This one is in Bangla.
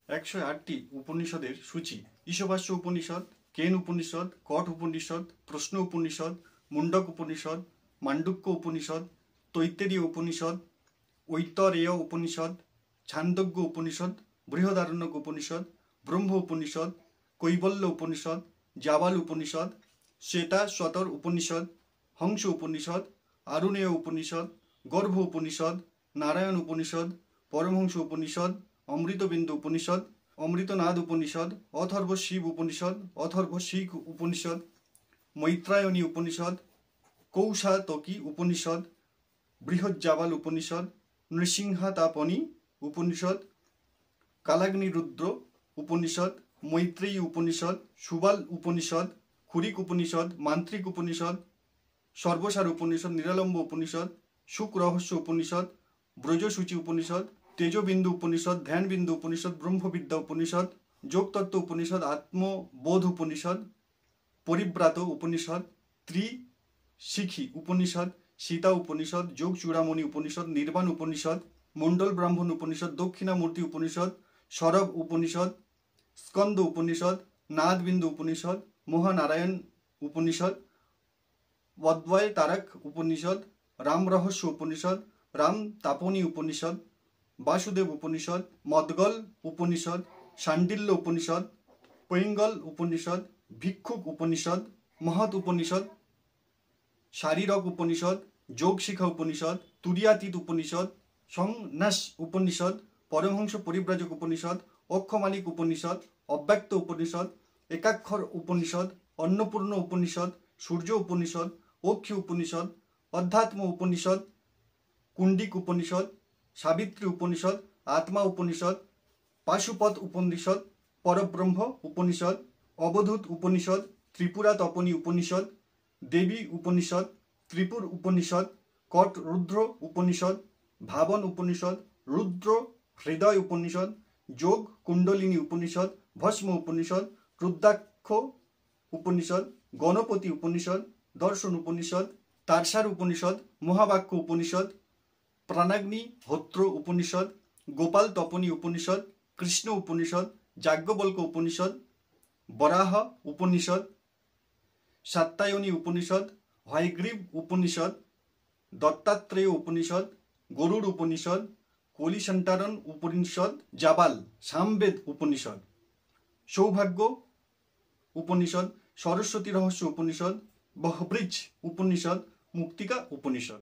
108টি উপনিষদের সূচি: ঈশবাস্য উপনিষদ, কেন উপনিষদ, কঠ উপনিষদ, প্রশ্ন উপনিষদ, মুন্ডক উপনিষদ, মান্ডুক্য উপনিষদ, তৈত্তেরীয় উপনিষদ, ঐতরেয় উপনিষদ, ছান্দোগ্য উপনিষদ, বৃহদারণ্যক উপনিষদ, ব্রহ্ম উপনিষদ, কৈবল্য উপনিষদ, জাবাল উপনিষদ, শ্বেতাশ্বতর উপনিষদ, হংস উপনিষদ, আরুণেয় উপনিষদ, গর্ভ উপনিষদ, নারায়ণ উপনিষদ, পরমহংস উপনিষদ, অমৃতবিন্দু উপনিষদ, অমৃতনাদ উপনিষদ, অথর্ব শিব উপনিষদ, অথর্ব শিখ উপনিষদ, মৈত্রায়ণী উপনিষদ, কৌশাতকী উপনিষদ, বৃহজ্জাবাল উপনিষদ, নৃসিংহাতাপনী উপনিষদ, কালাগ্নিরুদ্র উপনিষদ, মৈত্রেয়ী উপনিষদ, সুবাল উপনিষদ, খুরিক উপনিষদ, মান্ত্রিক উপনিষদ, সর্বসার উপনিষদ, নিরালম্ব উপনিষদ, শুক রহস্য উপনিষদ, ব্রজসূচি উপনিষদ, তেজবিন্দু উপনিষদ, ধ্যানবিন্দু উপনিষদ, ব্রহ্মবিদ্যা উপনিষদ, যোগতত্ত্ব উপনিষদ, আত্মবোধ উপনিষদ, পরিব্রাত উপনিষদ, ত্রিশিখী উপনিষদ, সীতা উপনিষদ, যোগ চূড়ামণি উপনিষদ, নির্বাণ উপনিষদ, মণ্ডল ব্রাহ্মণ উপনিষদ, দক্ষিণামূর্তি উপনিষদ, সরব উপনিষদ, স্কন্দ উপনিষদ, নাদবিন্দু উপনিষদ, মহানারায়ণ উপনিষদ, অদ্বয় তারক উপনিষদ, রাম রহস্য উপনিষদ, রাম তাপনী উপনিষদ, বাসুদেব উপনিষদ, মদগল উপনিষদ, শাণ্ডিল্য উপনিষদ, পৈঙ্গল উপনিষদ, ভিক্ষুক উপনিষদ, মহৎ উপনিষদ, শারীরক উপনিষদ, যোগশিখা উপনিষদ, তুরিয়াতীত উপনিষদ, সংন্যাস উপনিষদ, পরমহংস পরিব্রাজক উপনিষদ, অক্ষমালিক উপনিষদ, অব্যক্ত উপনিষদ, একাক্ষর উপনিষদ, অন্নপূর্ণ উপনিষদ, সূর্য উপনিষদ, অক্ষি উপনিষদ, অধ্যাত্ম উপনিষদ, কুণ্ডিক উপনিষদ, সাবিত্রী উপনিষদ, আত্মা উপনিষদ, পাশুপত উপনিষদ, পরব্রহ্ম উপনিষদ, অবধূত উপনিষদ, ত্রিপুরা তপনী উপনিষদ, দেবী উপনিষদ, ত্রিপুর উপনিষদ, কট রুদ্র উপনিষদ, ভাবন উপনিষদ, রুদ্র হৃদয় উপনিষদ, যোগ কুণ্ডলিনী উপনিষদ, ভস্ম উপনিষদ, রুদ্রাক্ষ উপনিষদ, গণপতি উপনিষদ, দর্শন উপনিষদ, তারসার উপনিষদ, মহাবাক্য উপনিষদ, প্রাণাগ্নি হোত্র উপনিষদ, গোপাল তপনী উপনিষদ, কৃষ্ণ উপনিষদ, যাজ্ঞবল্ক উপনিষদ, বরাহ উপনিষদ, সাত্যায়নী উপনিষদ, হয়গ্রীব উপনিষদ, দত্তাত্রেয় উপনিষদ, গরুড় উপনিষদ, কলিসন্তারণ উপনিষদ, জাবাল সামবেদ উপনিষদ, সৌভাগ্য উপনিষদ, সরস্বতী রহস্য উপনিষদ, বহব্রিজ উপনিষদ, মুক্তিকা উপনিষদ।